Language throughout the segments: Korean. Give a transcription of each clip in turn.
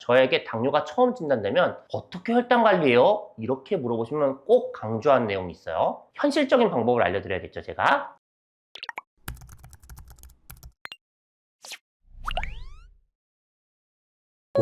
저에게 당뇨가 처음 진단되면 어떻게 혈당 관리해요? 이렇게 물어보시면 꼭 강조한 내용이 있어요. 현실적인 방법을 알려드려야겠죠, 제가.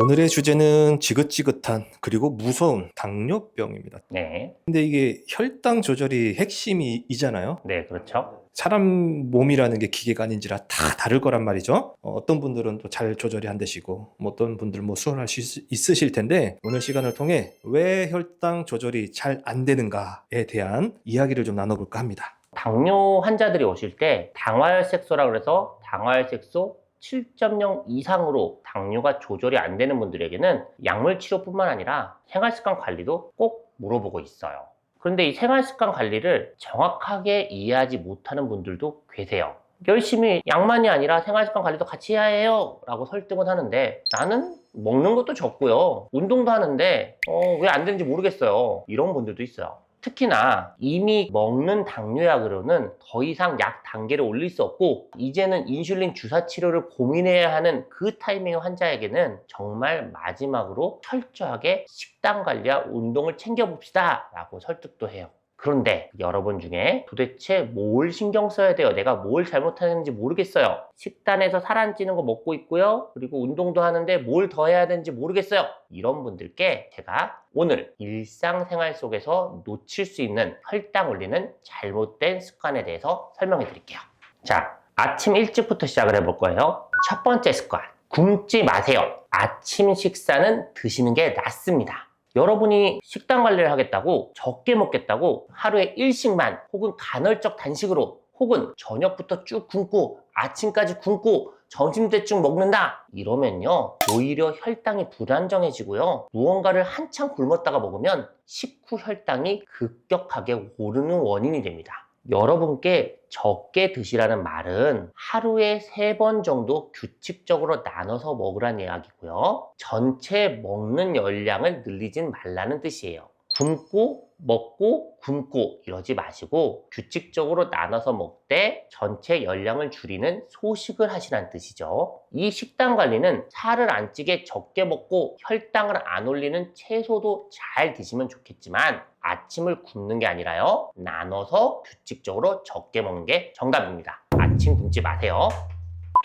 오늘의 주제는 지긋지긋한 그리고 무서운 당뇨병입니다. 네, 근데 이게 혈당 조절이 핵심이잖아요. 네, 그렇죠. 사람 몸이라는 게 기계가 아닌지라 다 다를 거란 말이죠. 어떤 분들은 또 잘 조절이 안 되시고 어떤 분들은 수월할 수 있으실 텐데, 오늘 시간을 통해 왜 혈당 조절이 잘 안 되는가에 대한 이야기를 좀 나눠볼까 합니다. 당뇨 환자들이 오실 때 당화혈색소라고 해서 당화혈색소 7.0 이상으로 당뇨가 조절이 안 되는 분들에게는 약물 치료뿐만 아니라 생활습관 관리도 꼭 물어보고 있어요. 그런데 이 생활습관 관리를 정확하게 이해하지 못하는 분들도 계세요. 열심히 약만이 아니라 생활습관 관리도 같이 해야 해요 라고 설득은 하는데, 나는 먹는 것도 적고요, 운동도 하는데 왜 안 되는지 모르겠어요, 이런 분들도 있어요. 특히나 이미 먹는 당뇨약으로는 더 이상 약 단계를 올릴 수 없고 이제는 인슐린 주사 치료를 고민해야 하는 그 타이밍의 환자에게는 정말 마지막으로 철저하게 식단 관리와 운동을 챙겨봅시다 라고 설득도 해요. 그런데 여러분 중에 도대체 뭘 신경 써야 돼요? 내가 뭘 잘못하는지 모르겠어요. 식단에서 살 안 찌는 거 먹고 있고요, 그리고 운동도 하는데 뭘 더 해야 되는지 모르겠어요. 이런 분들께 제가 오늘 일상생활 속에서 놓칠 수 있는 혈당 올리는 잘못된 습관에 대해서 설명해 드릴게요. 자, 아침 일찍부터 시작을 해볼 거예요. 첫 번째 습관, 굶지 마세요. 아침 식사는 드시는 게 낫습니다. 여러분이 식단 관리를 하겠다고, 적게 먹겠다고 하루에 일식만 혹은 간헐적 단식으로 혹은 저녁부터 쭉 굶고 아침까지 굶고 점심때쯤 먹는다 이러면요, 오히려 혈당이 불안정해지고요, 무언가를 한참 굶었다가 먹으면 식후 혈당이 급격하게 오르는 원인이 됩니다. 여러분께 적게 드시라는 말은 하루에 3번 정도 규칙적으로 나눠서 먹으란 이야기고요, 전체 먹는 열량을 늘리진 말라는 뜻이에요. 굶고 먹고 굶고 이러지 마시고 규칙적으로 나눠서 먹되 전체 열량을 줄이는 소식을 하시라는 뜻이죠. 이 식단 관리는 살을 안 찌게 적게 먹고 혈당을 안 올리는 채소도 잘 드시면 좋겠지만 아침을 굶는 게 아니라요, 나눠서 규칙적으로 적게 먹는 게 정답입니다. 아침 굶지 마세요.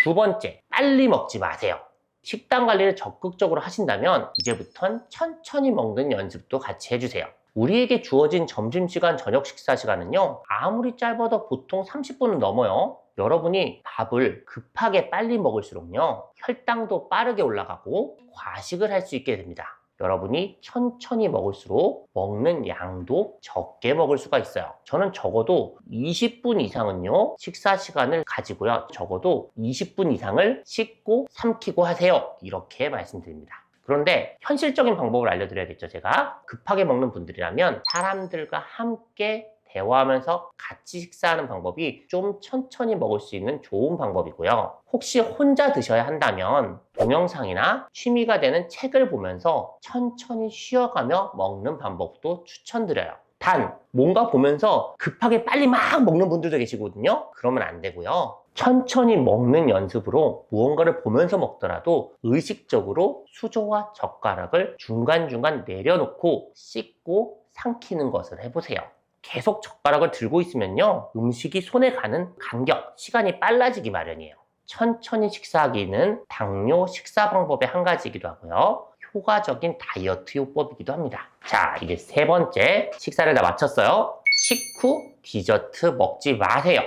두 번째, 빨리 먹지 마세요. 식단 관리를 적극적으로 하신다면 이제부턴 천천히 먹는 연습도 같이 해주세요. 우리에게 주어진 점심시간, 저녁 식사 시간은요, 아무리 짧아도 보통 30분은 넘어요. 여러분이 밥을 급하게 빨리 먹을수록요, 혈당도 빠르게 올라가고 과식을 할 수 있게 됩니다. 여러분이 천천히 먹을수록 먹는 양도 적게 먹을 수가 있어요. 저는 적어도 20분 이상은요, 식사 시간을 가지고요, 적어도 20분 이상을 씻고 삼키고 하세요, 이렇게 말씀드립니다. 그런데 현실적인 방법을 알려드려야겠죠, 제가. 급하게 먹는 분들이라면 사람들과 함께 대화하면서 같이 식사하는 방법이 좀 천천히 먹을 수 있는 좋은 방법이고요. 혹시 혼자 드셔야 한다면 동영상이나 취미가 되는 책을 보면서 천천히 쉬어가며 먹는 방법도 추천드려요. 단, 뭔가 보면서 급하게 빨리 막 먹는 분들도 계시거든요. 그러면 안 되고요, 천천히 먹는 연습으로 무언가를 보면서 먹더라도 의식적으로 수저와 젓가락을 중간중간 내려놓고 씻고 삼키는 것을 해보세요. 계속 젓가락을 들고 있으면요, 음식이 손에 가는 간격, 시간이 빨라지기 마련이에요. 천천히 식사하기는 당뇨 식사 방법의 한 가지이기도 하고요, 효과적인 다이어트 요법이기도 합니다. 자, 이제 세 번째, 식사를 다 마쳤어요. 식후 디저트 먹지 마세요.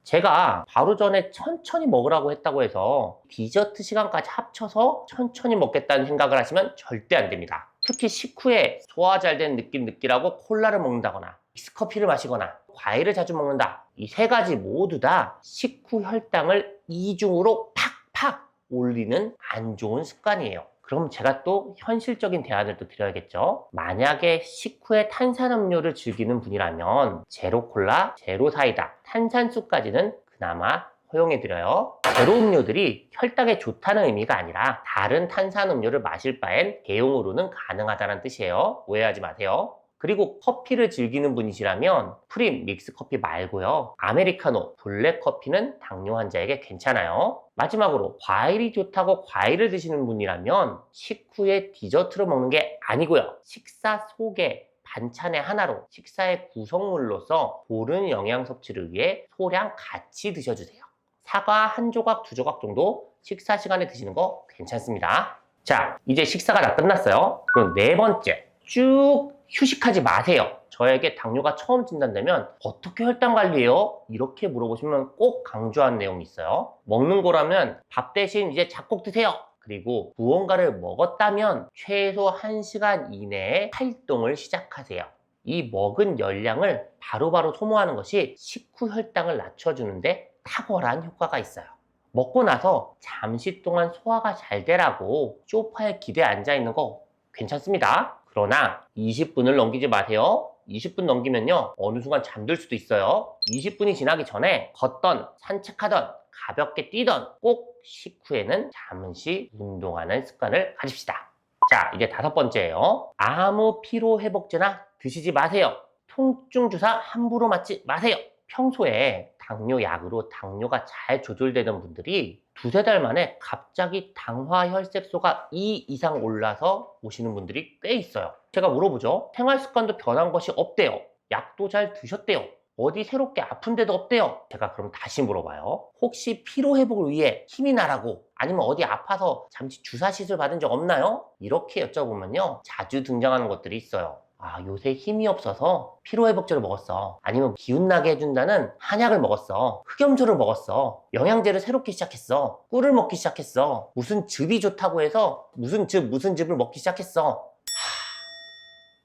제가 바로 전에 천천히 먹으라고 했다고 해서 디저트 시간까지 합쳐서 천천히 먹겠다는 생각을 하시면 절대 안 됩니다. 특히 식후에 소화 잘 된 느낌 느끼라고 콜라를 먹는다거나 믹스커피를 마시거나 과일을 자주 먹는다, 이 세 가지 모두 다 식후 혈당을 이중으로 팍팍 올리는 안 좋은 습관이에요. 그럼 제가 또 현실적인 대안을 또 드려야겠죠. 만약에 식후에 탄산음료를 즐기는 분이라면 제로콜라, 제로사이다, 탄산수까지는 그나마 허용해드려요. 제로 음료들이 혈당에 좋다는 의미가 아니라 다른 탄산음료를 마실 바엔 대용으로는 가능하다는 뜻이에요. 오해하지 마세요. 그리고 커피를 즐기는 분이시라면 프림 믹스 커피 말고요. 아메리카노, 블랙 커피는 당뇨 환자에게 괜찮아요. 마지막으로 과일이 좋다고 과일을 드시는 분이라면 식후에 디저트로 먹는 게 아니고요. 식사 속에 반찬의 하나로 식사의 구성물로서 고른 영양 섭취를 위해 소량 같이 드셔주세요. 사과 한 조각, 두 조각 정도 식사 시간에 드시는 거 괜찮습니다. 자, 이제 식사가 다 끝났어요. 그럼 네 번째, 쭉 휴식하지 마세요. 저에게 당뇨가 처음 진단되면 어떻게 혈당 관리해요? 이렇게 물어보시면 꼭 강조한 내용이 있어요. 먹는 거라면 밥 대신 이제 잡곡 드세요. 그리고 무언가를 먹었다면 최소 1시간 이내에 활동을 시작하세요. 이 먹은 열량을 바로바로 소모하는 것이 식후 혈당을 낮춰주는데 탁월한 효과가 있어요. 먹고 나서 잠시 동안 소화가 잘 되라고 소파에 기대에 앉아 있는 거 괜찮습니다. 그러나 20분을 넘기지 마세요. 20분 넘기면요 어느 순간 잠들 수도 있어요. 20분이 지나기 전에 걷던 산책하던 가볍게 뛰던 꼭 식후에는 잠시 운동하는 습관을 가집시다. 자, 이제 다섯 번째예요. 아무 피로회복제나 드시지 마세요. 통증 주사 함부로 맞지 마세요. 평소에 당뇨 약으로 당뇨가 잘 조절되던 분들이 두세 달 만에 갑자기 당화 혈색소가 2 이상 올라서 오시는 분들이 꽤 있어요. 제가 물어보죠. 생활 습관도 변한 것이 없대요. 약도 잘 드셨대요. 어디 새롭게 아픈 데도 없대요. 제가 그럼 다시 물어봐요. 혹시 피로 회복을 위해 힘이 나라고 아니면 어디 아파서 잠시 주사 시술 받은 적 없나요? 이렇게 여쭤보면요 자주 등장하는 것들이 있어요. 아, 요새 힘이 없어서 피로회복제를 먹었어. 아니면 기운나게 해준다는 한약을 먹었어. 흑염소를 먹었어. 영양제를 새롭게 시작했어. 꿀을 먹기 시작했어. 무슨 즙이 좋다고 해서 무슨 즙을 먹기 시작했어.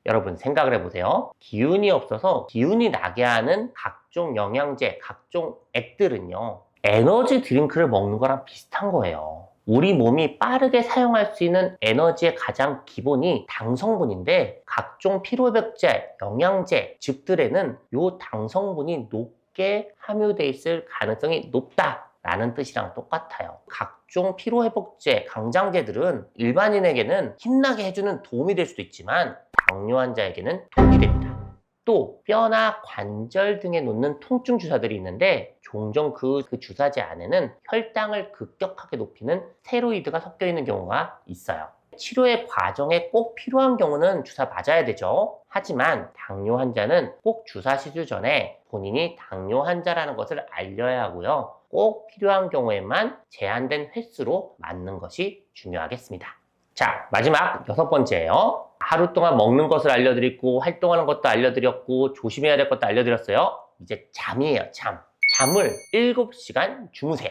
여러분 생각을 해보세요. 기운이 없어서 기운이 나게 하는 각종 영양제, 각종 액들은요 에너지 드링크를 먹는 거랑 비슷한 거예요. 우리 몸이 빠르게 사용할 수 있는 에너지의 가장 기본이 당 성분인데 각종 피로회복제, 영양제, 즙들에는 이 당 성분이 높게 함유되어 있을 가능성이 높다라는 뜻이랑 똑같아요. 각종 피로회복제, 강장제들은 일반인에게는 힘나게 해주는 도움이 될 수도 있지만 당뇨 환자에게는 독이 됩니다. 또 뼈나 관절 등에 놓는 통증 주사들이 있는데 종종 그 주사제 안에는 혈당을 급격하게 높이는 스테로이드가 섞여 있는 경우가 있어요. 치료의 과정에 꼭 필요한 경우는 주사 맞아야 되죠. 하지만 당뇨 환자는 꼭 주사 시술 전에 본인이 당뇨 환자라는 것을 알려야 하고요. 꼭 필요한 경우에만 제한된 횟수로 맞는 것이 중요하겠습니다. 자, 마지막 여섯 번째예요. 하루 동안 먹는 것을 알려드리고 활동하는 것도 알려드렸고 조심해야 될 것도 알려드렸어요. 이제 잠이에요. 잠을 7시간 주무세요.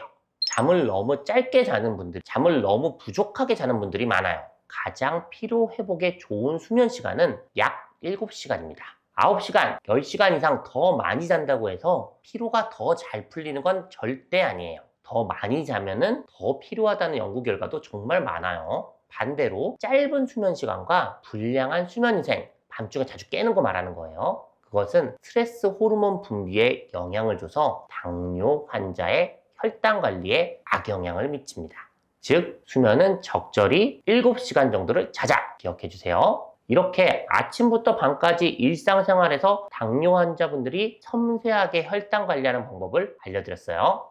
잠을 너무 짧게 자는 분들, 잠을 너무 부족하게 자는 분들이 많아요. 가장 피로 회복에 좋은 수면 시간은 약 7시간입니다. 9시간, 10시간 이상 더 많이 잔다고 해서 피로가 더 잘 풀리는 건 절대 아니에요. 더 많이 자면은 더 필요하다는 연구 결과도 정말 많아요. 반대로 짧은 수면 시간과 불량한 수면 인생, 밤중에 자주 깨는 거 말하는 거예요. 그것은 스트레스 호르몬 분비에 영향을 줘서 당뇨 환자의 혈당 관리에 악영향을 미칩니다. 즉, 수면은 적절히 7시간 정도를 자자 기억해 주세요. 이렇게 아침부터 밤까지 일상생활에서 당뇨 환자분들이 섬세하게 혈당 관리하는 방법을 알려드렸어요.